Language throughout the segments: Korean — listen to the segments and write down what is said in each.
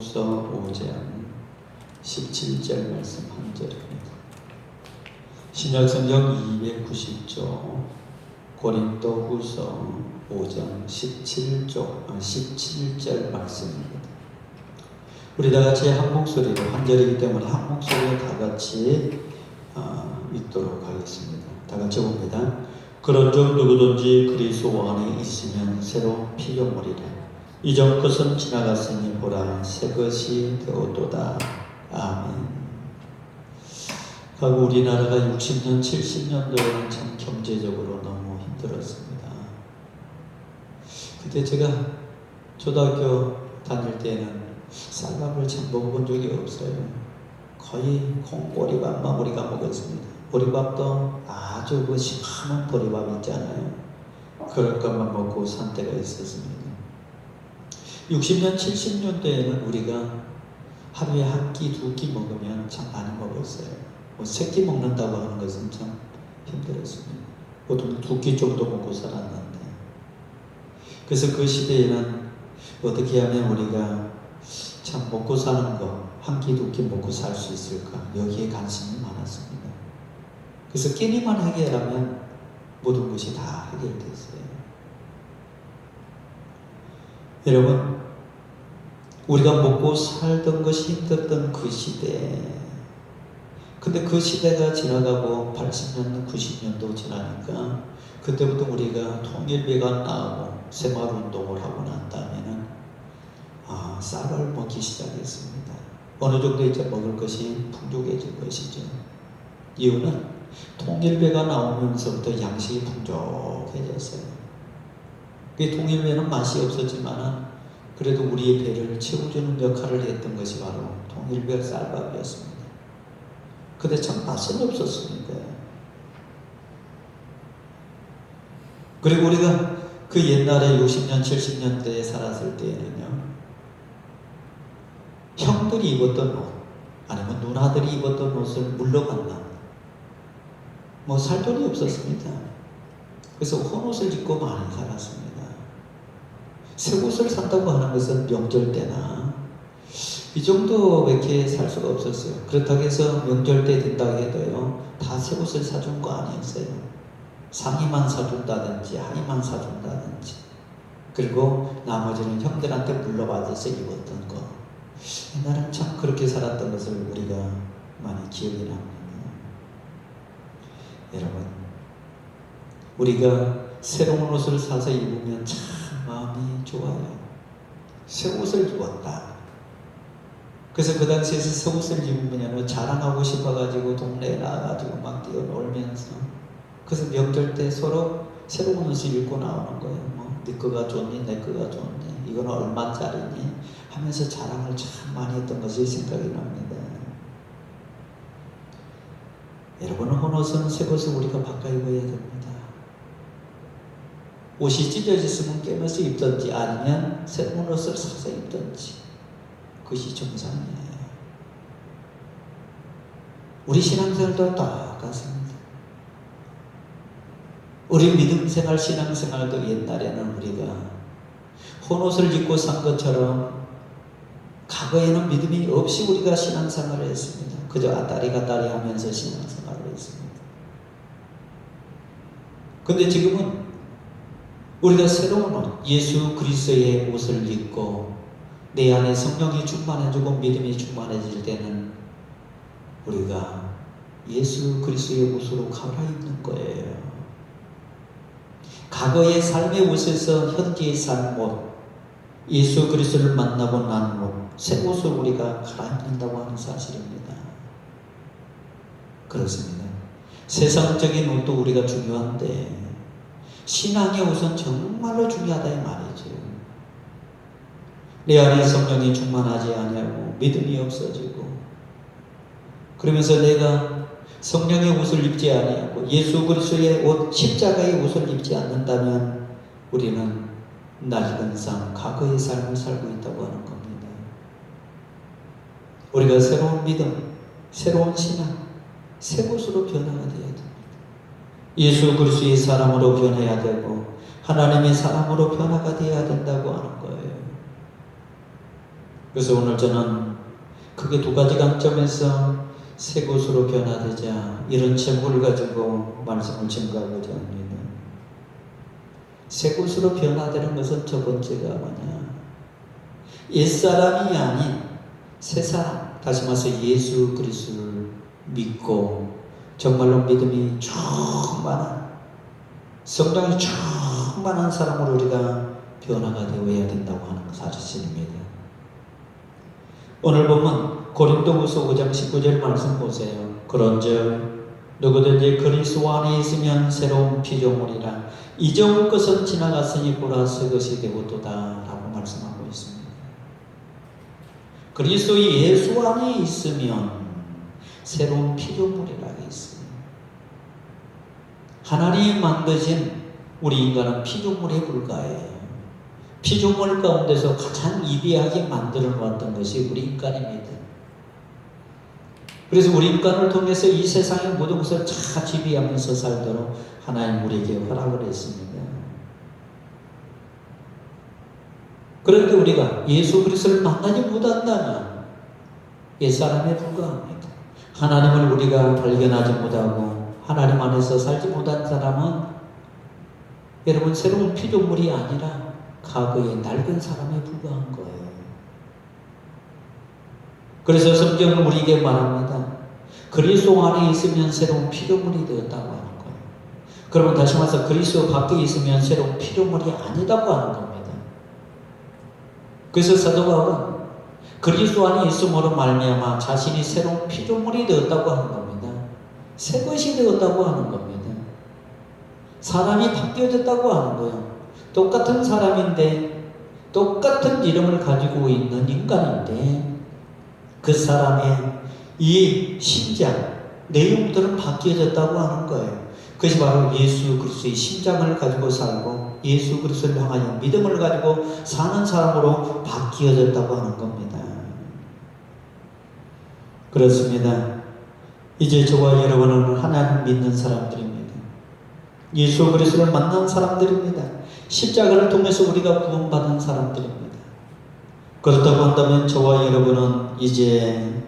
고린도후서 5장 17절 말씀 한 절입니다. 신약성경 290조 고린도후서 5장 17절 말씀입니다. 우리 다 같이 한 목소리로, 한 절이기 때문에 한 목소리로 다 같이 읽도록 하겠습니다. 다 같이 봅니다. 그런즉 누구든지 그리스도 안에 있으면 새로운 피조물이라. 이전 것은 지나갔으니 보라 새 것이 되었도다. 아멘. 하고 우리나라가 60년, 70년도에는 참 경제적으로 너무 힘들었습니다. 그때 제가 초등학교 다닐 때는 쌀밥을 참 먹어본 적이 없어요. 거의 콩보리밥만 우리가 먹었습니다. 보리밥도 아주 그 시커먼 보리밥 있잖아요. 그럴 것만 먹고 산 때가 있었습니다. 60년, 70년대에는 우리가 하루에 한 끼, 두 끼 먹으면 참 많이 먹었어요. 세 끼 먹는다고 하는 것은 참 힘들었습니다. 보통 두 끼 정도 먹고 살았는데. 그래서 그 시대에는 어떻게 하면 우리가 참 먹고 사는 거, 한 끼, 두 끼 먹고 살 수 있을까? 여기에 관심이 많았습니다. 그래서 끼니만 해결하면 모든 것이 다 해결됐어요. 여러분, 우리가 먹고 살던 것이 힘들던 그 시대, 근데 그 시대가 지나가고 80년도, 90년도 지나니까 그때부터 우리가 통일비가 나오고 새마을운동을 하고 난 다음에는 쌀을 먹기 시작했습니다. 어느 정도 이제 먹을 것이 풍족해진 것이죠. 이유는 통일비가 나오면서부터 양식이 풍족해졌어요. 그 통일배는 맛이 없었지만 그래도 우리의 배를 채워주는 역할을 했던 것이 바로 통일배 쌀밥이었습니다. 근데 참 맛은 없었습니다. 그리고 우리가 그 옛날에 60년, 70년대에 살았을 때에는요, 형들이 입었던 옷, 아니면 누나들이 입었던 옷을 물러간다. 살 돈이 없었습니다. 그래서 헌옷을 입고 많이 살았습니다. 새 옷을 산다고 하는 것은 명절 때나 이 정도밖에 살 수가 없었어요. 그렇다고 해서 명절 때 된다고 해도요, 다 새 옷을 사준 거 아니었어요. 상의만 사준다든지 하의만 사준다든지, 그리고 나머지는 형들한테 물려받아서 입었던 거. 옛날에는 참 그렇게 살았던 것을 우리가 많이 기억이 납니다. 여러분, 우리가 새로운 옷을 사서 입으면 참 마음이 좋아요. 새 옷을 입었다. 그래서 그 당시에서 새 옷을 입으면 자랑하고 싶어가지고 동네에 나가가지고 막 뛰어놀면서, 그래서 명절 때 서로 새로운 옷을 입고 나오는 거예요. 네 거가 좋니, 내 거가 좋니, 이거는 얼마짜리니 하면서 자랑을 참 많이 했던 것이 생각이 납니다. 여러분, 헌옷은 새 옷을 우리가 바꿔 입어야 됩니다. 옷이 찢어졌으면 깨면서 입든지 아니면 새로운 옷을 사서 입든지, 그것이 정상이에요. 우리 신앙생활도 똑같습니다. 우리 믿음생활, 신앙생활도 옛날에는 우리가 헌옷을 입고 산 것처럼 과거에는 믿음이 없이 우리가 신앙생활을 했습니다. 그저 아따리 하면서 신앙생활을 했습니다. 근데 지금은 우리가 새로운 옷, 예수 그리스도의 옷을 입고 내 안에 성령이 충만해지고 믿음이 충만해질 때는 우리가 예수 그리스도의 옷으로 갈아입는 거예요. 과거의 삶의 옷에서 현재의 삶 옷, 예수 그리스도를 만나고 난 옷, 새 옷을 우리가 갈아입는다고 하는 사실입니다. 그렇습니다. 세상적인 옷도 우리가 중요한데 신앙의 옷은 정말로 중요하다 이 말이죠. 내 안에 성령이 충만하지 아니하고 믿음이 없어지고, 그러면서 내가 성령의 옷을 입지 아니하고 예수 그리스도의 옷, 십자가의 옷을 입지 않는다면 우리는 낡은 삶, 과거의 삶을 살고 있다고 하는 겁니다. 우리가 새로운 믿음, 새로운 신앙, 새 옷으로 변화가 되어야 됩니다. 예수 그리스도의 사람으로 변해야 되고 하나님의 사람으로 변화가 되어야 된다고 하는 거예요. 그래서 오늘 저는 크게 두 가지 관점에서 새 것으로 변화되자 이런 제목을 가지고 말씀을 증거하고자 합니다. 새 것으로 변화되는 것은 첫 번째가 뭐냐? 옛사람이 아닌 새 사람, 다시 말해서 예수 그리스도를 믿고 정말로 믿음이 충만한, 성장이 충만한 사람으로 우리가 변화가 되어야 된다고 하는 사실입니다. 오늘 보면 고린도후서 5장 19절 말씀 보세요. 그런즉 누구든지 그리스도 안에 있으면 새로운 피조물이라 이전 것은 지나갔으니 보라 새 것이 되고도다 라고 말씀하고 있습니다. 그리스도 예수 안에 있으면 새로운 피조물이라고 있어요. 하나님이 만드신 우리 인간은 피조물에 불과해요. 피조물 가운데서 가장 이대하게 만들어 놓았던 것이 우리 인간입니다. 그래서 우리 인간을 통해서 이 세상의 모든 것을 다 지배하면서 살도록 하나님 우리에게 허락을 했습니다. 그런데 우리가 예수 그리스도를 만나지 못한다면 옛사람에 불과합니다. 하나님을 우리가 발견하지 못하고 하나님 안에서 살지 못한 사람은 여러분 새로운 피조물이 아니라 과거의 낡은 사람에 불과한 거예요. 그래서 성경은 우리에게 말합니다. 그리스도 안에 있으면 새로운 피조물이 되었다고 하는 거예요. 그러면 다시 말해서 그리스도 밖에 있으면 새로운 피조물이 아니다고 하는 겁니다. 그래서 사도 바울은 그리스도 안에 있음으로 말미암아 자신이 새로운 피조물이 되었다고 하는 겁니다. 새 것이 되었다고 하는 겁니다. 사람이 바뀌어졌다고 하는 거예요. 똑같은 사람인데 똑같은 이름을 가지고 있는 인간인데 그 사람의 이 심장, 내용들은 바뀌어졌다고 하는 거예요. 그것이 바로 예수 그리스도의 심장을 가지고 살고 예수 그리스도를 향하여 믿음을 가지고 사는 사람으로 바뀌어졌다고 하는 겁니다. 그렇습니다. 이제 저와 여러분은 하나님 믿는 사람들입니다. 예수 그리스도를 만난 사람들입니다. 십자가를 통해서 우리가 구원받은 사람들입니다. 그렇다고 한다면 저와 여러분은 이제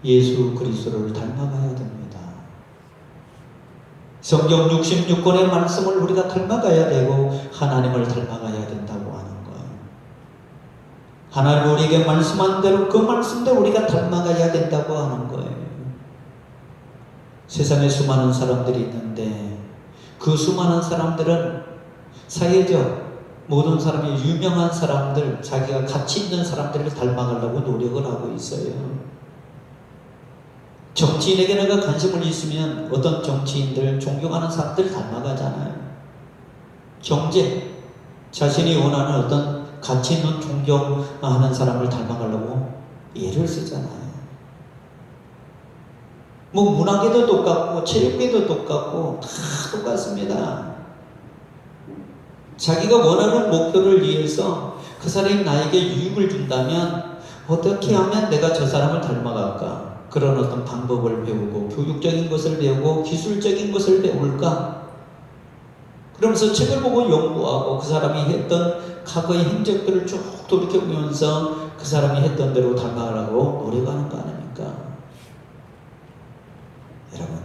예수 그리스도를 닮아가야 됩니다. 성경 66권의 말씀을 우리가 닮아가야 되고 하나님을 닮아가야 된다고 하는 거예요. 하나님 우리에게 말씀한 대로 그 말씀대로 우리가 닮아가야 된다고 하는 거예요. 세상에 수많은 사람들이 있는데 그 수많은 사람들은 사회적 모든 사람이 유명한 사람들, 자기가 가치 있는 사람들을 닮아가려고 노력을 하고 있어요. 정치인에게는 관심을 있으면 어떤 정치인들, 존경하는 사람들 닮아가잖아요. 경제, 자신이 원하는 어떤 가치 있는 존경하는 사람을 닮아가려고 예를 쓰잖아요. 뭐 문학에도 똑같고 체육에도 똑같고 다 똑같습니다. 자기가 원하는 목표를 위해서 그 사람이 나에게 유익을 준다면 어떻게 하면 내가 저 사람을 닮아갈까? 그런 어떤 방법을 배우고 교육적인 것을 배우고 기술적인 것을 배울까? 그러면서 책을 보고 연구하고 그 사람이 했던 과거의 행적들을 쭉 돌이켜보면서 그 사람이 했던 대로 닮아가려고 노력하는 거 아닙니까? 여러분,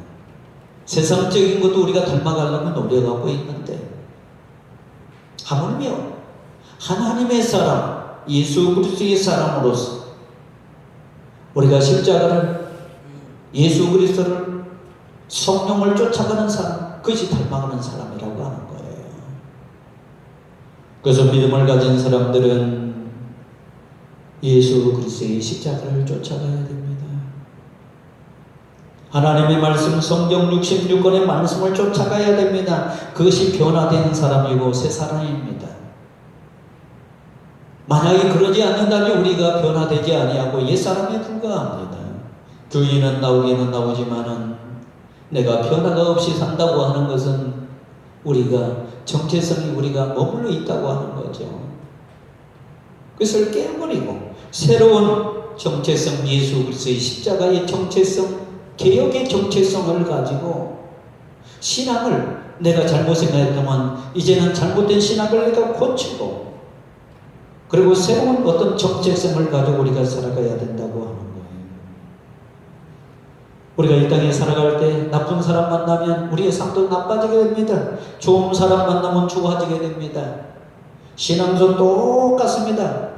세상적인 것도 우리가 닮아가려고 노력하고 있는데 하물며 하나님의 사람, 예수 그리스도의 사람으로서 우리가 십자가를, 예수 그리스도를, 성령을 쫓아가는 사람, 그것이 닮아가는 사람이라고 하는 거예요. 그래서 믿음을 가진 사람들은 예수 그리스도의 십자가를 쫓아가야 됩니다. 하나님의 말씀, 성경 66권의 말씀을 쫓아가야 됩니다. 그것이 변화된 사람이고 새 사람입니다. 만약에 그러지 않는다면 우리가 변화되지 아니하고 옛사람에 불과합니다. 교회는 나오기는 나오지만은 내가 변화가 없이 산다고 하는 것은 우리가 정체성이 우리가 머물러 있다고 하는 거죠. 그것을 깨버리고 새로운 정체성, 예수 그리스도의 십자가의 정체성, 개혁의 정체성을 가지고 신앙을 내가 잘못 생각했더만 이제는 잘못된 신앙을 내가 고치고 그리고 새로운 어떤 정체성을 가지고 우리가 살아가야 된다고 하는 거예요. 우리가 이 땅에 살아갈 때 나쁜 사람 만나면 우리의 삶도 나빠지게 됩니다. 좋은 사람 만나면 좋아지게 됩니다. 신앙도 똑같습니다.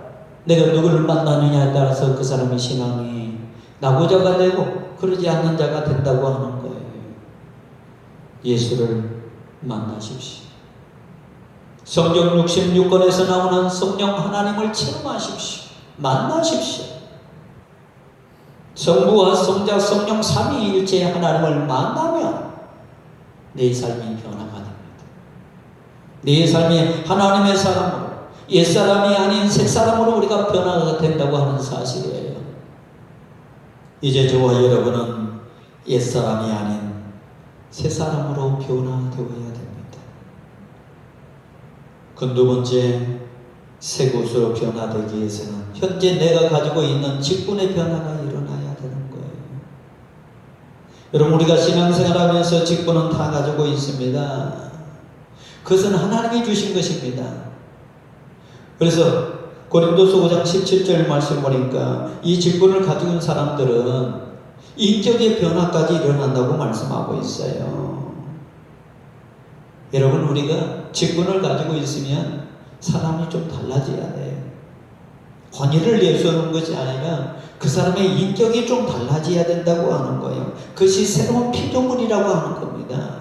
내가 누구를 만나느냐에 따라서 그 사람의 신앙이 나고자가 되고 그러지 않는 자가 된다고 하는 거예요. 예수를 만나십시오. 성경 66권에서 나오는 성령 하나님을 체험하십시오. 만나십시오. 성부와 성자 성령 삼위일체 하나님을 만나면 내 삶이 변화가 됩니다. 내 삶이 하나님의 사람으로, 옛사람이 아닌 새사람으로 우리가 변화가 된다고 하는 사실이에요. 이제 저와 여러분은 옛사람이 아닌 새사람으로 변화되어야 됩니다. 그 두 번째, 새 곳으로 변화되기 위해서는 현재 내가 가지고 있는 직분의 변화가 일어나야 되는 거예요. 여러분, 우리가 신앙생활하면서 직분은 다 가지고 있습니다. 그것은 하나님이 주신 것입니다. 그래서 고린도서 5장 17절 말씀 보니까 이 직분을 가지고 있는 사람들은 인격의 변화까지 일어난다고 말씀하고 있어요. 여러분, 우리가 직분을 가지고 있으면 사람이 좀 달라져야 돼요. 권위를 내세우는 것이 아니라 그 사람의 인격이 좀 달라져야 된다고 하는 거예요. 그것이 새로운 피조물이라고 하는 겁니다.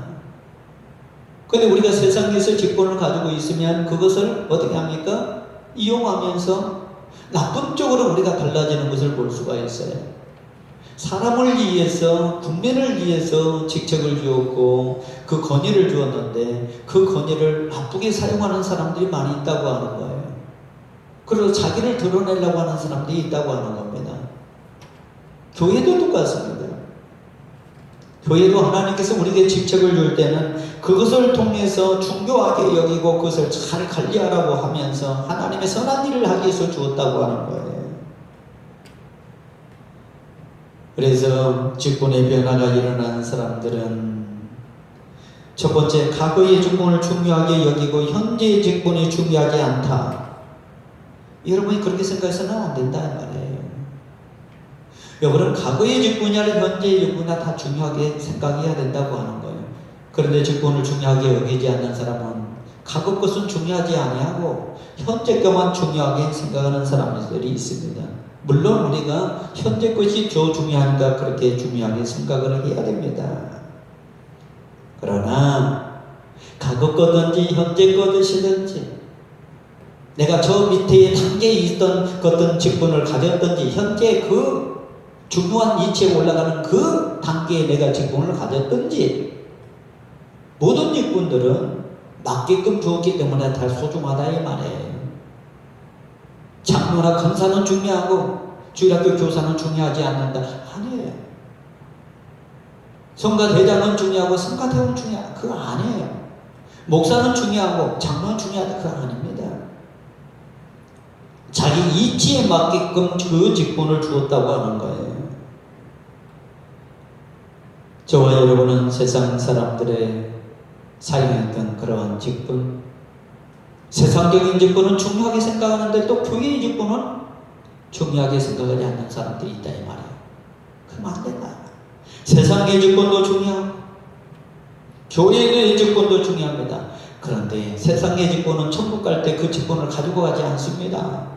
그런데 우리가 세상에서 직분을 가지고 있으면 그것을 어떻게 합니까? 이용하면서 나쁜 쪽으로 우리가 달라지는 것을 볼 수가 있어요. 사람을 위해서, 국민을 위해서 직책을 주었고 그 권위를 주었는데 그 권위를 나쁘게 사용하는 사람들이 많이 있다고 하는 거예요. 그리고 자기를 드러내려고 하는 사람들이 있다고 하는 겁니다. 교회도 똑같습니다. 교회도 하나님께서 우리에게 직책을 줄 때는 그것을 통해서 중요하게 여기고 그것을 잘 관리하라고 하면서 하나님의 선한 일을 하기 위해서 주었다고 하는 거예요. 그래서 직분의 변화가 일어나는 사람들은 첫 번째, 과거의 직분을 중요하게 여기고 현재의 직분이 중요하지 않다. 여러분이 그렇게 생각해서는 안 된다 이 말이에요. 여러분, 과거의 직분이 아니라 현재의 직분이나 다 중요하게 생각해야 된다고 하는 거예요. 그런데 직분을 중요하게 여기지 않는 사람은 과거 것은 중요하지 아니하고 현재 것만 중요하게 생각하는 사람들이 있습니다. 물론 우리가 현재 것이 더 중요하니까 그렇게 중요하게 생각을 해야 됩니다. 그러나 과거 거든지 현재 거든지 내가 저 밑에 단계에 있던 어떤 직분을 가졌든지 현재 그 중요한 위치에 올라가는 그 단계에 내가 직분을 가졌든지 모든 직분들은 맞게끔 주었기 때문에 다 소중하다 이 말이에요. 장로나 권사는 중요하고 주일학교 교사는 중요하지 않는다. 아니에요. 성가대장은 중요하고 성가대원은 중요하다. 그거 아니에요. 목사는 중요하고 장로는 중요하다. 그거 아닙니다. 자기 이치에 맞게끔 그 직분을 주었다고 하는 거예요. 저와 여러분은 세상 사람들의 사용했던 그러한 직분, 세상적인 직분은 중요하게 생각하는데 또 교회의 직분은 중요하게 생각하지 않는 사람들이 있다 이 말이에요. 그러면 안 된다. 세상의 직분도 중요하고 교회의 직분도 중요합니다. 그런데 세상의 직분은 천국 갈 때 그 직분을 가지고 가지 않습니다.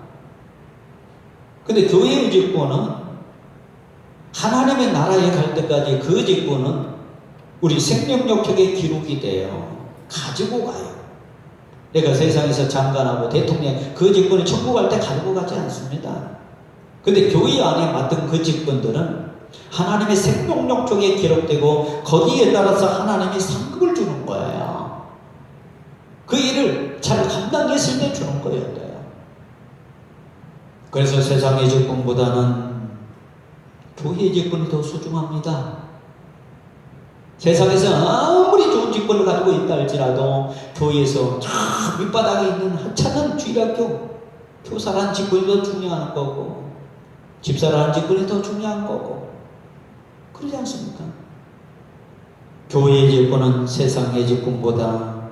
근데 교회의 직분은 하나님의 나라에 갈 때까지 그 직분은 우리 생명력책에 기록이 돼요. 가지고 가요. 내가 세상에서 장관하고 대통령 그 직분이 천국 갈 때 가지고 가지 않습니다. 근데 교회 안에 맡은 그 직분들은 하나님의 생명력 쪽에 기록되고 거기에 따라서 하나님이 상급을 주는 거예요. 그 일을 잘 감당했을 때 주는 거예요. 그래서 세상의 직분보다는 교회의 직분이 더 소중합니다. 세상에서 아무리 좋은 직분을 가지고 있다 할지라도 교회에서 저 밑바닥에 있는 하찮은 주일학교 교사라는 직분이 더 중요한 거고 집사라는 직분이 더 중요한 거고 그러지 않습니까? 교회의 직분은 세상의 직분보다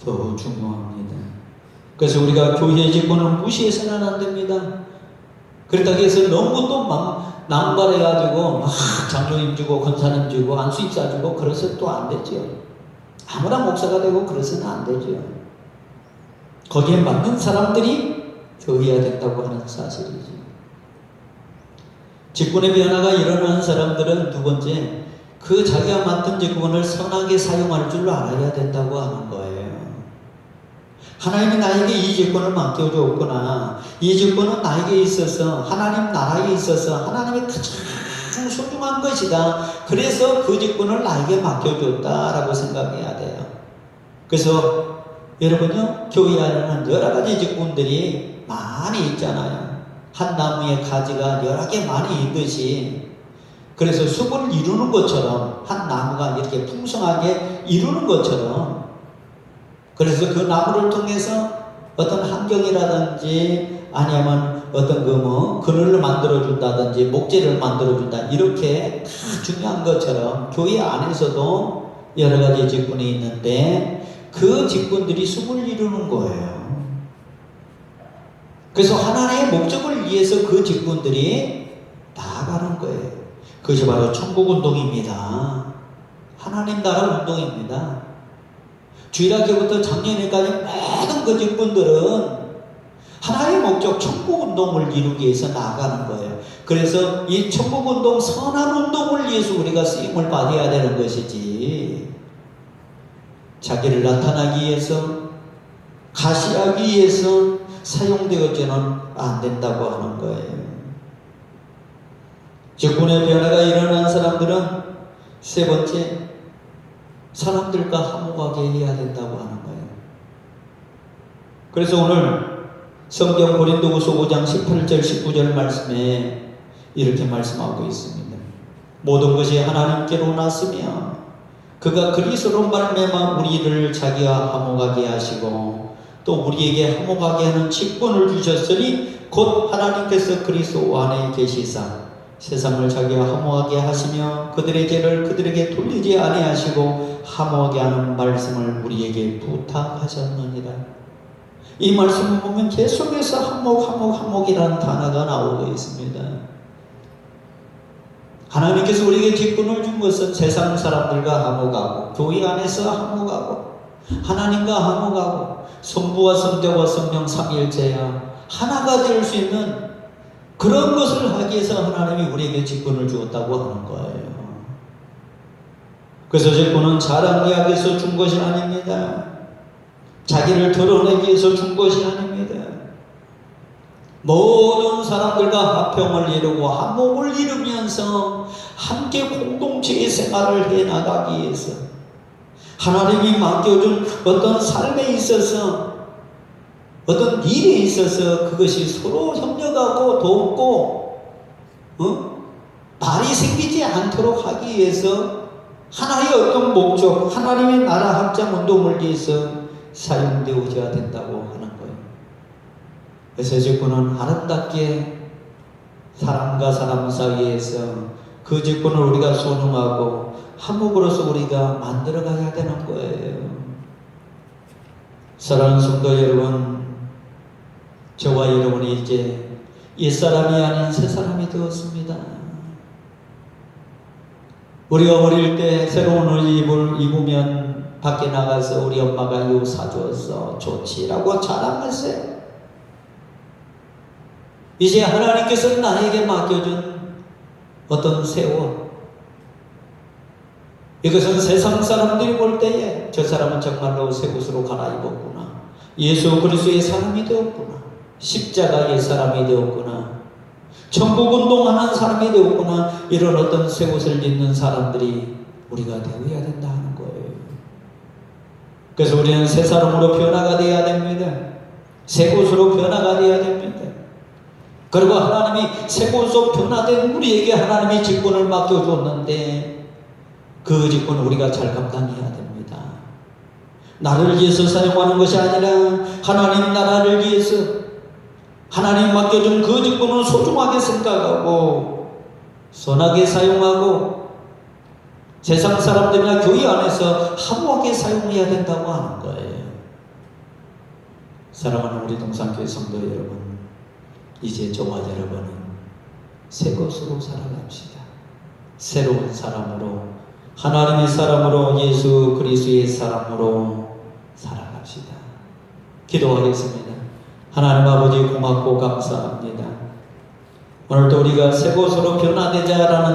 더 중요합니다. 그래서 우리가 교회의 직분을 무시해서는 안 됩니다. 그렇다고 해서 너무 또 남발해가지고 막 장로님 주고 권사님 주고 안수입사 주고 그래서 또 안 되죠. 아무나 목사가 되고 그래서는 안 되죠. 거기에 맞는 사람들이 되어야 된다고 하는 사실이지. 직분의 변화가 일어나는 사람들은 두 번째, 그 자기가 맡은 직분을 선하게 사용할 줄 알아야 된다고 하는 거예요. 하나님이 나에게 이 직분을 맡겨주었구나. 이 직분은 나에게 있어서 하나님 나라에 있어서 하나님의 가장 소중한 것이다. 그래서 그 직분을 나에게 맡겨줬다라고 생각해야 돼요. 그래서 여러분요, 교회 안에는 여러 가지 직분들이 많이 있잖아요. 한 나무의 가지가 여러 개 많이 있듯이, 그래서 숲을 이루는 것처럼 한 나무가 이렇게 풍성하게 이루는 것처럼, 그래서 그 나무를 통해서 어떤 환경이라든지 아니면 어떤 그늘을 만들어준다든지 목재를 만들어준다, 이렇게 다 중요한 것처럼 교회 안에서도 여러 가지 직분이 있는데 그 직분들이 숲을 이루는 거예요. 그래서 하나님의 목적을 위해서 그 직분들이 나아가는 거예요. 그것이 바로 천국운동입니다. 하나님 나라 운동입니다. 주일학교부터 작년에까지 모든 그 직분들은 하나님의 목적 천국운동을 이루기 위해서 나아가는 거예요. 그래서 이 천국운동, 선한 운동을 위해서 우리가 쓰임을 받아야 되는 것이지, 자기를 나타나기 위해서, 가시하기 위해서 사용되어서는 안 된다고 하는 거예요. 직분의 변화가 일어난 사람들은 세 번째, 사람들과 화목하게 해야 된다고 하는 거예요. 그래서 오늘 성경 고린도후서 5장 18절 19절 말씀에 이렇게 말씀하고 있습니다. 모든 것이 하나님께로 났으며 그가 그리스도로 말미암아 우리를 자기와 화목하게 하시고 또 우리에게 화목하게 하는 직분을 주셨으니 곧 하나님께서 그리스도 안에 계시사 세상을 자기와 화목하게 하시며 그들의 죄를 그들에게 돌리지 아니하시고 화목하게 하는 말씀을 우리에게 부탁하셨느니라. 이 말씀을 보면 계속해서 화목이라는 단어가 나오고 있습니다. 하나님께서 우리에게 직분을 준 것은 세상 사람들과 화목하고 교회 안에서 화목하고 하나님과 화목하고 성부와 성자와 성령 삼위일체야 하나가 될 수 있는 그런 것을 하기 위해서 하나님이 우리에게 직분을 주었다고 하는 거예요. 그래서 직분은 자랑하기 위해서 준 것이 아닙니다. 자기를 드러내기 위해서 준 것이 아닙니다. 모든 사람들과 화평을 이루고 화목을 이루면서 함께 공동체의 생활을 해나가기 위해서 하나님이 맡겨준 어떤 삶에 있어서 어떤 일에 있어서 그것이 서로 협력하고 돕고 말이 생기지 않도록 하기 위해서 하나의 어떤 목적, 하나님의 나라 확장 운동을 위해서 사용되어져야 된다고 하는 거예요. 그래서 직분은 아름답게 사람과 사람 사이에서 그 직분을 우리가 소중하고 화목으로서 우리가 만들어가야 되는 거예요. 사랑하는 성도 여러분, 저와 여러분이 이제 옛사람이 아닌 새사람이 되었습니다. 우리가 어릴 때 새로운 옷을 입으면 밖에 나가서 우리 엄마가 이거 사주었어, 좋지라고 자랑했어요. 이제 하나님께서 나에게 맡겨준 어떤 새 옷, 이것은 세상 사람들이 볼 때에 저 사람은 정말로 새 옷으로 갈아입었구나, 예수 그리스도의 사람이 되었구나, 십자가의 사람이 되었구나, 천국운동하는 사람이 되었구나, 이런 어떤 새 옷을 입는 사람들이 우리가 되어야 된다 하는 거예요. 그래서 우리는 새 사람으로 변화가 되어야 됩니다. 새 옷으로 변화가 되어야 됩니다. 그리고 하나님이 새 옷으로 변화된 우리에게 하나님이 직분을 맡겨줬는데 그 직분을 우리가 잘 감당해야 됩니다. 나를 위해서 사용하는 것이 아니라 하나님 나라를 위해서 하나님 맡겨준 그 직분을 소중하게 생각하고 선하게 사용하고 세상 사람들이나 교회 안에서 화목하게 사용해야 된다고 하는 거예요. 사랑하는 우리 동산교회 성도 여러분, 이제 저와 여러분은 새 것으로 살아갑시다. 새로운 사람으로, 하나님의 사람으로, 예수 그리스도의 사람으로 살아갑시다. 기도하겠습니다. 하나님 아버지 고맙고 감사합니다. 오늘도 우리가 새 것으로 변화되자라는